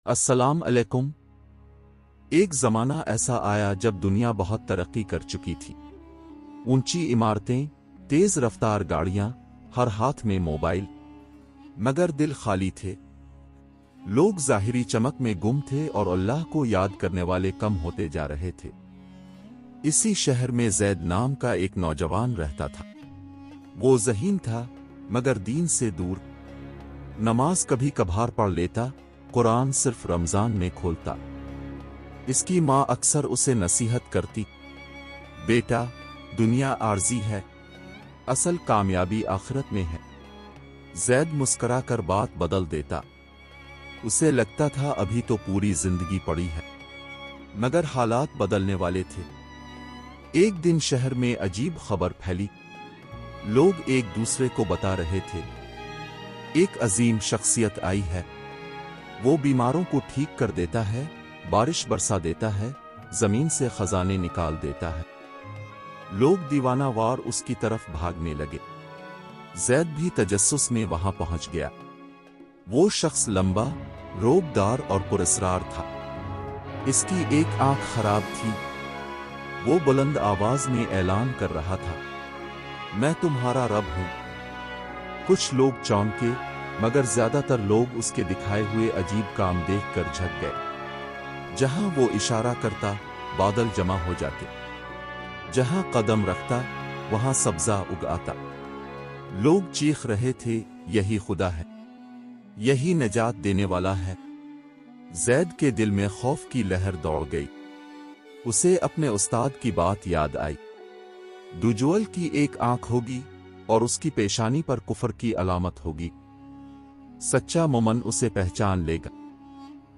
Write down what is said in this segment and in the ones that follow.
السلام علیکم۔ ایک زمانہ ایسا آیا جب دنیا بہت ترقی کر چکی تھی۔ اونچی عمارتیں، تیز رفتار گاڑیاں، ہر ہاتھ میں موبائل، مگر دل خالی تھے۔ لوگ ظاہری چمک میں گم تھے اور اللہ کو یاد کرنے والے کم ہوتے جا رہے تھے۔ اسی شہر میں زید نام کا ایک نوجوان رہتا تھا۔ وہ ذہین تھا مگر دین سے دور۔ نماز کبھی کبھار پڑھ لیتا، قرآن صرف رمضان میں کھولتا۔ اس کی ماں اکثر اسے نصیحت کرتی، بیٹا، دنیا عارضی ہے، اصل کامیابی آخرت میں ہے۔ زید مسکرا کر بات بدل دیتا۔ اسے لگتا تھا ابھی تو پوری زندگی پڑی ہے، مگر حالات بدلنے والے تھے۔ ایک دن شہر میں عجیب خبر پھیلی۔ لوگ ایک دوسرے کو بتا رہے تھے، ایک عظیم شخصیت آئی ہے، وہ بیماروں کو ٹھیک کر دیتا ہے، بارش برسا دیتا ہے، زمین سے خزانے نکال دیتا ہے۔ لوگ دیوانہ وار اس کی طرف بھاگنے لگے۔ زید بھی تجسس میں وہاں پہنچ گیا۔ وہ شخص لمبا، روب دار اور پراسرار تھا۔ اس کی ایک آنکھ خراب تھی۔ وہ بلند آواز میں اعلان کر رہا تھا، میں تمہارا رب ہوں۔ کچھ لوگ چونکے، مگر زیادہ تر لوگ اس کے دکھائے ہوئے عجیب کام دیکھ کر جھک گئے۔ جہاں وہ اشارہ کرتا، بادل جمع ہو جاتے۔ جہاں قدم رکھتا، وہاں سبزہ اگ آتا۔ لوگ چیخ رہے تھے، یہی خدا ہے، یہی نجات دینے والا ہے۔ زید کے دل میں خوف کی لہر دوڑ گئی۔ اسے اپنے استاد کی بات یاد آئی، دجول کی ایک آنکھ ہوگی اور اس کی پیشانی پر کفر کی علامت ہوگی، سچا مومن اسے پہچان لے گا۔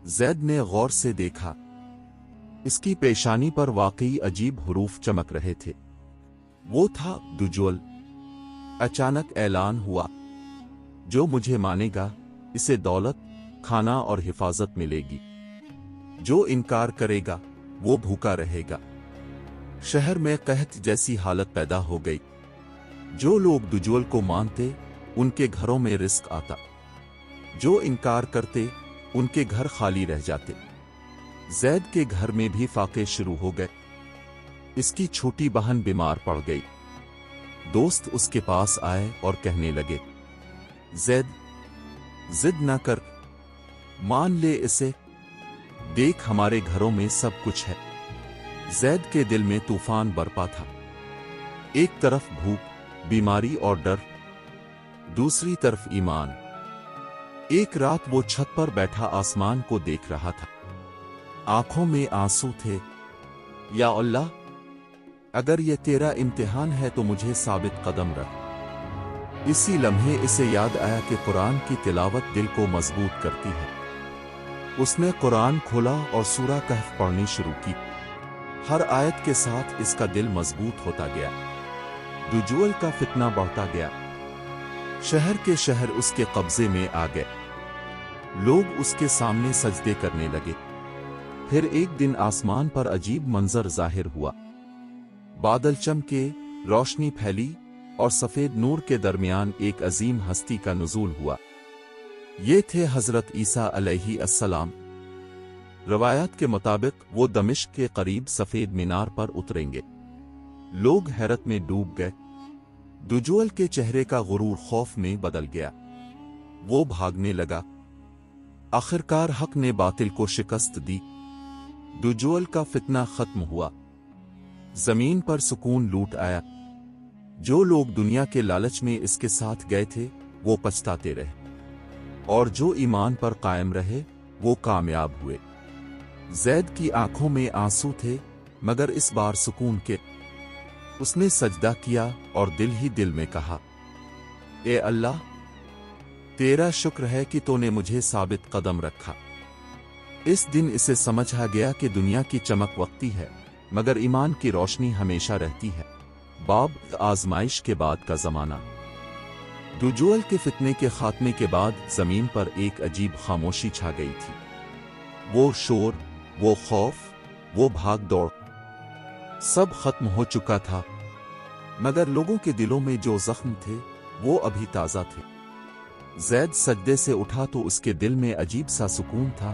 زید نے غور سے دیکھا، اس کی پیشانی پر واقعی عجیب حروف چمک رہے تھے۔ وہ تھا دجول۔ اچانک اعلان ہوا، جو مجھے مانے گا، اسے دولت، کھانا اور حفاظت ملے گی۔ جو انکار کرے گا، وہ بھوکا رہے گا۔ شہر میں قحط جیسی حالت پیدا ہو گئی۔ جو لوگ دجول کو مانتے، ان کے گھروں میں رزق آتا۔ جو انکار کرتے، ان کے گھر خالی رہ جاتے۔ زید کے گھر میں بھی فاقے شروع ہو گئے۔ اس کی چھوٹی بہن بیمار پڑ گئی۔ دوست اس کے پاس آئے اور کہنے لگے، زید، ضد نہ کر، مان لے اسے، دیکھ ہمارے گھروں میں سب کچھ ہے۔ زید کے دل میں طوفان برپا تھا۔ ایک طرف بھوک، بیماری اور ڈر، دوسری طرف ایمان۔ ایک رات وہ چھت پر بیٹھا آسمان کو دیکھ رہا تھا۔ آنکھوں میں آنسو تھے۔ یا اللہ، اگر یہ تیرا امتحان ہے تو مجھے ثابت قدم رکھ۔ اسی لمحے اسے یاد آیا کہ قرآن کی تلاوت دل کو مضبوط کرتی ہے۔ اس نے قرآن کھولا اور سورہ کہف پڑھنی شروع کی۔ ہر آیت کے ساتھ اس کا دل مضبوط ہوتا گیا۔ دجول کا فتنہ بڑھتا گیا۔ شہر کے شہر اس کے قبضے میں آ گئے۔ لوگ اس کے سامنے سجدے کرنے لگے۔ پھر ایک دن آسمان پر عجیب منظر ظاہر ہوا۔ بادل چمکے، روشنی پھیلی، اور سفید نور کے درمیان ایک عظیم ہستی کا نزول ہوا۔ یہ تھے حضرت عیسیٰ علیہ السلام۔ روایات کے مطابق وہ دمشق کے قریب سفید مینار پر اتریں گے۔ لوگ حیرت میں ڈوب گئے۔ دجول کے چہرے کا غرور خوف میں بدل گیا۔ وہ بھاگنے لگا۔ آخرکار حق نے باطل کو شکست دی۔ دجول کا فتنہ ختم ہوا۔ زمین پر سکون لوٹ آیا۔ جو لوگ دنیا کے لالچ میں اس کے ساتھ گئے تھے، وہ پچھتاتے رہے، اور جو ایمان پر قائم رہے، وہ کامیاب ہوئے۔ زید کی آنکھوں میں آنسو تھے، مگر اس بار سکون کے۔ اس نے سجدہ کیا اور دل ہی دل میں کہا، اے اللہ، تیرا شکر ہے کہ تو نے مجھے ثابت قدم رکھا۔ اس دن اسے سمجھ آ گیا کہ دنیا کی چمک وقتی ہے، مگر ایمان کی روشنی ہمیشہ رہتی ہے۔ باب آزمائش کے بعد کا زمانہ۔ دجول کے فتنے کے خاتمے کے بعد زمین پر ایک عجیب خاموشی چھا گئی تھی۔ وہ شور، وہ خوف، وہ بھاگ دوڑ، سب ختم ہو چکا تھا، مگر لوگوں کے دلوں میں جو زخم تھے، وہ ابھی تازہ تھے۔ زید سجدے سے اٹھا تو اس کے دل میں عجیب سا سکون تھا،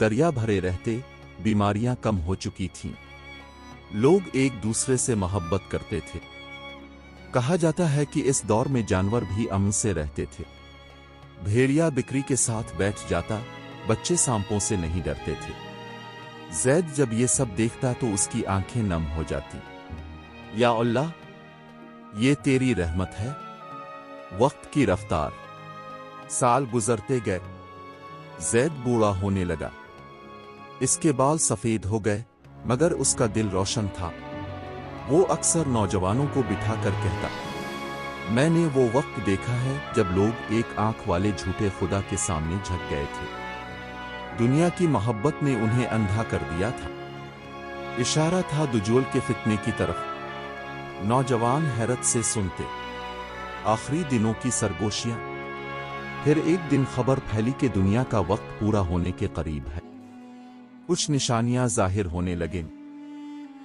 دریا بھرے رہتے، بیماریاں کم ہو چکی تھیں، لوگ ایک دوسرے سے محبت کرتے تھے۔ کہا جاتا ہے کہ اس دور میں جانور بھی امن سے رہتے تھے۔ بھیڑیا بکری کے ساتھ بیٹھ جاتا، بچے سانپوں سے نہیں ڈرتے تھے۔ زید جب یہ سب دیکھتا تو اس کی آنکھیں نم ہو جاتی۔ یا اللہ، یہ تیری رحمت ہے۔ وقت کی رفتار، سال گزرتے گئے، زید بوڑھا ہونے لگا۔ اس کے بال سفید ہو گئے، مگر اس کا دل روشن تھا۔ وہ اکثر نوجوانوں کو بٹھا کر کہتا، میں نے وہ وقت دیکھا ہے جب لوگ ایک آنکھ والے جھوٹے خدا کے سامنے جھک گئے تھے۔ دنیا کی محبت نے انہیں اندھا کر دیا تھا۔ اشارہ تھا دجول کے فتنے کی طرف۔ نوجوان حیرت سے سنتے۔ آخری دنوں کی سرگوشیاں۔ پھر ایک دن خبر پھیلی کہ دنیا کا وقت پورا ہونے کے قریب ہے۔ کچھ نشانیاں ظاہر ہونے لگیں۔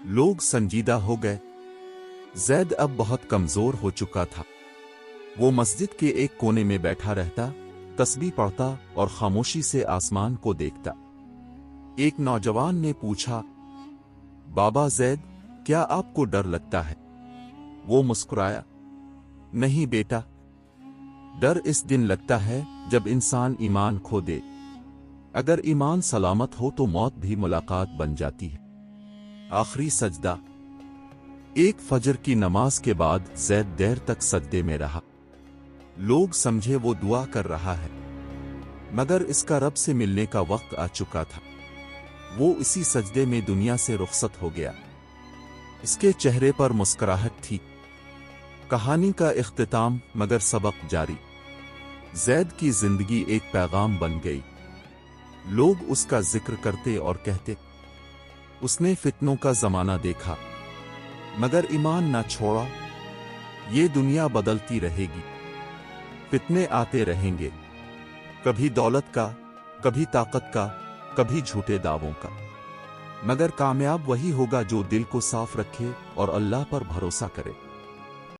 لوگ سنجیدہ ہو گئے۔ زید اب بہت کمزور ہو چکا تھا۔ وہ مسجد کے ایک کونے میں بیٹھا رہتا، تسبیح پڑھتا اور خاموشی سے آسمان کو دیکھتا۔ ایک نوجوان نے پوچھا، بابا زید، کیا آپ کو ڈر لگتا ہے؟ وہ مسکرایا، نہیں بیٹا، ڈر اس دن لگتا ہے جب انسان ایمان کھو دے۔ اگر ایمان سلامت ہو تو موت بھی ملاقات بن جاتی ہے۔ آخری سجدہ۔ ایک فجر کی نماز کے بعد زید دیر تک سجدے میں رہا۔ لوگ سمجھے وہ دعا کر رہا ہے، مگر اس کا رب سے ملنے کا وقت آ چکا تھا۔ وہ اسی سجدے میں دنیا سے رخصت ہو گیا۔ اس کے چہرے پر مسکراہٹ تھی۔ کہانی کا اختتام، مگر سبق جاری۔ زید کی زندگی ایک پیغام بن گئی۔ لوگ اس کا ذکر کرتے اور کہتے، اس نے فتنوں کا زمانہ دیکھا مگر ایمان نہ چھوڑا۔ یہ دنیا بدلتی رہے گی، فتنے آتے رہیں گے، کبھی دولت کا، کبھی طاقت کا، کبھی جھوٹے دعووں کا، مگر کامیاب وہی ہوگا جو دل کو صاف رکھے اور اللہ پر بھروسہ کرے۔